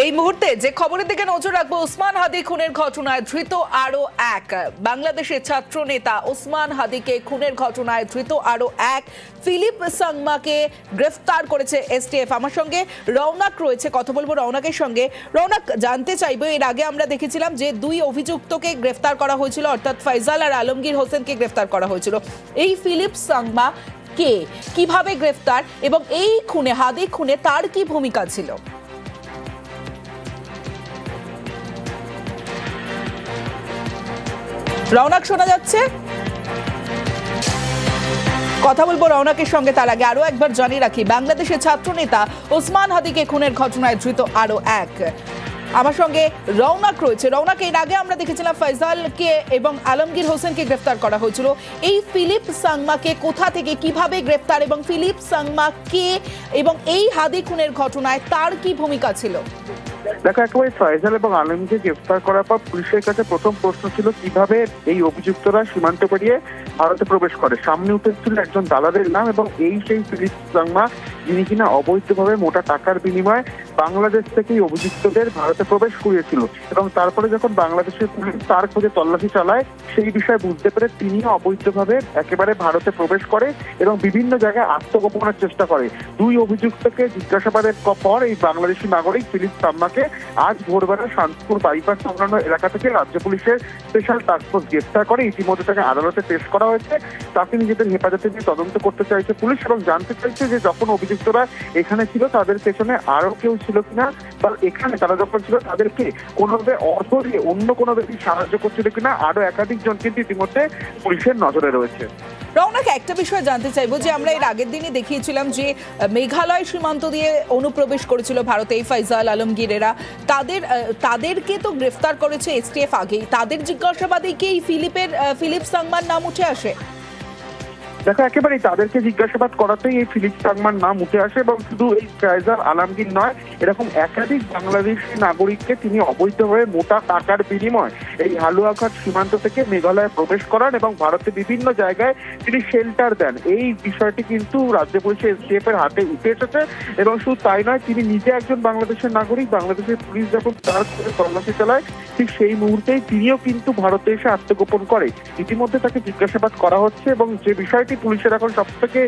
এই মুহূর্তে যে খবরের দিকে নজর রাখবো, ওসমান হাদি খুনের ঘটনায় ধৃত আরো এক বাংলাদেশের ছাত্র নেতা ওসমান হাদিকে খুনের ঘটনায় ধৃত আরো এক ফিলিপ সাংমাকে গ্রেফতার করেছে এসটিএফ। আমার সঙ্গে রৌনক রয়েছে, কথা বলবো রৌনকের সঙ্গে। রৌনক, জানতে চাইবো, এর আগে আমরা দেখেছিলাম যে দুই অভিযুক্তকে গ্রেফতার করা হয়েছিল, অর্থাৎ ফয়সাল আর আলমগীর হোসেনকে গ্রেফতার করা হয়েছিল। এই ফিলিপ সাংমা কে, কিভাবে গ্রেফতার এবং এই খুনে, হাদি খুনে তার কি ভূমিকা ছিল? রৌনক, শোনা যাচ্ছে? কথা বলবো রৌনকের সঙ্গে। তার আগে আরো একবার জানিয়ে রাখি, বাংলাদেশের ছাত্র নেতা ওসমান হাদিকে খুনের ঘটনায় ধৃত আরো এক। আমার সঙ্গে রৌনক রয়েছে। রৌনক, এর আগে আমরা দেখেছিলাম ফয়সালকে এবং আলমগীর হোসেনকে গ্রেফতার করা হয়েছিল। এই ফিলিপ সাংমাকে কোথা থেকে, কিভাবে গ্রেফতার, এবং ফিলিপ সাংমা কে এবং এই হাদি খুনের ঘটনায় তার কি ভূমিকা ছিল? দেখো, একেবারে ফয়সাল এবং আলমকে গ্রেফতার করার পর পুলিশের কাছে প্রথম প্রশ্ন ছিল কিভাবে এই অভিযুক্তরা সীমান্ত পেরিয়ে ভারতে প্রবেশ করে। সামনে উঠেছিল একজন দালালের নাম, এবং এই সেই ফিলিপ সাংমা, যিনি কিনা অবৈধভাবে মোটা টাকার বিনিময়ে বাংলাদেশ থেকে এই অভিযুক্তদের ভারতে প্রবেশ করিয়েছিল। এবং তারপরে যখন বাংলাদেশের পুলিশ তার খোঁজে তল্লাশি চালায়, সেই বিষয়ে বুঝতে পেরে তিনিও অবৈধভাবে একেবারে ভারতে প্রবেশ করে এবং বিভিন্ন জায়গায় আত্মগোপনের চেষ্টা করে। দুই অভিযুক্তকে জিজ্ঞাসাবাদের পর এই বাংলাদেশি নাগরিক ফিলিপ সাংমাকে আজ ভোরবেলা শান্তিপুর বাইপাস সংলগ্ন এলাকা থেকে রাজ্য পুলিশের স্পেশাল টাস্কফোর্স গ্রেফতার করে। ইতিমধ্যে তাকে আদালতে পেশ করা হয়েছে। তাকে নিজেদের হেফাজতে নিয়ে তদন্ত করতে চাইছে পুলিশ, এবং জানতে চাইছে যে যখন অভিযুক্তরা এখানে ছিল তাদের পেছনে আরো কেউ ছিল কিনা, বা এখানে তারা যখন ছিল তাদেরকে কোনোভাবে অর্থ দিয়ে অন্য কোনো ব্যক্তি সাহায্য করছিল কিনা, আরো একাধিক জন কিন্তু ইতিমধ্যে পুলিশের নজরে রয়েছে। রৌনক, একটা বিষয় জানতে চাইবো যে আমরা এর আগের দিনই দেখিয়েছিলাম যে মেঘালয় সীমান্ত দিয়ে অনুপ্রবেশ করেছিল ভারতে এই ফয়সাল আলমগীরেরা। তাদেরকে তো গ্রেফতার করেছে এসটিএফ আগেই। তাদের জিজ্ঞাসাবাদে কি এই ফিলিপ সাংমার নাম উঠে আসে? দেখো, একেবারেই তাদেরকে জিজ্ঞাসাবাদ করাতেই এই ফিলিপ সাংমার নাম উঠে আসে, এবং শুধু এই ফয়সাল আলমগীর নয়, এরকম একাধিক বাংলাদেশি নাগরিককে তিনি অবৈধভাবে মোটা টাকার বিনিময় এই হালুয়াঘাট সীমান্ত থেকে মেঘালয়ে প্রবেশ করান এবং ভারতে বিভিন্ন জায়গায় তিনি শেল্টার দেন। এই বিষয়টি কিন্তু রাজ্য পুলিশের এসটিএফ এর হাতে উঠে এসেছে, এবং শুধু তাই নয়, তিনি নিজে একজন বাংলাদেশের নাগরিক। বাংলাদেশের পুলিশ যখন তার খোঁজে তল্লাশি চালায়, ঠিক সেই মুহূর্তেই তিনিও কিন্তু ভারতে এসে আত্মগোপন করে। ইতিমধ্যে তাকে জিজ্ঞাসাবাদ করা হচ্ছে, এবং যে বিষয়টি পুলিশের এখন সব থেকে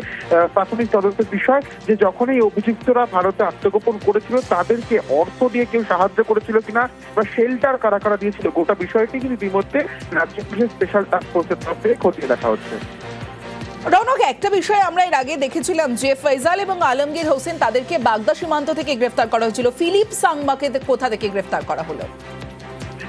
প্রাথমিক তদন্তের বিষয়, যে যখন এই অভিযুক্তরা ভারতে আত্মগোপন করেছিল তাদেরকে অর্থ দিয়ে কেউ সাহায্য করেছিল কিনা, বা শেল্টার কারা কারা দিয়েছিল, গোটা বিষয়টি কিন্তু ইতিমধ্যে রাজ্য পুলিশের স্পেশাল টাস্ক ফোর্সের তরফ থেকে খতিয়ে দেখা হচ্ছে। রৌনক, একটা বিষয় আমরা এর আগে দেখেছিলাম যে ফয়সাল এবং আলমগীর হোসেন তাদেরকে বাগদা সীমান্ত থেকে গ্রেফতার করা হয়েছিল। ফিলিপ সাংমাকে কোথা থেকে গ্রেফতার করা হলো?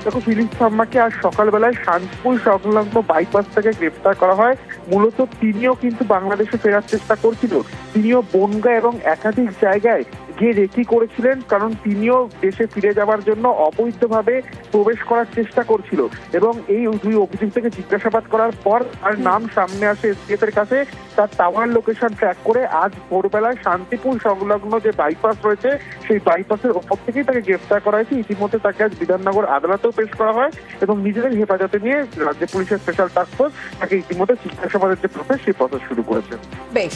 দেখো, ফিলিপ সাংমাকে আজ সকালবেলায় শান্তিপুর সংলগ্ন বাইপাস থেকে গ্রেফতার করা হয়। মূলত তিনিও কিন্তু বাংলাদেশে ফেরার চেষ্টা করছিল। তিনিও বনগা এবং একাধিক জায়গায় গিয়ে রেকি করেছিলেন, কারণ তিনিও দেশে ফিরে যাওয়ার জন্য অবৈধভাবে প্রবেশ করার চেষ্টা করছিল। এবং এই দুই অভিযুক্তকে জিজ্ঞাসাবাদ করার পর তার নাম সামনে আসে এসটিএফ এর কাছে। তার টাওয়ার লোকেশন ট্র্যাক করে আজ ভোরবেলায় শান্তিপুর সংলগ্ন যে বাইপাস রয়েছে সেই বাইপাসের ওপর থেকেই তাকে গ্রেফতার করা হয়েছে। ইতিমধ্যে তাকে আজ বিধাননগর আদালতেও পেশ করা হয়, এবং নিজেদের হেফাজতে নিয়ে রাজ্য পুলিশের স্পেশাল টাস্ক ফোর্স তাকে ইতিমধ্যে জিজ্ঞাসাবাদের যে প্রসেস সেই প্রসেস শুরু করেছে। বেশ।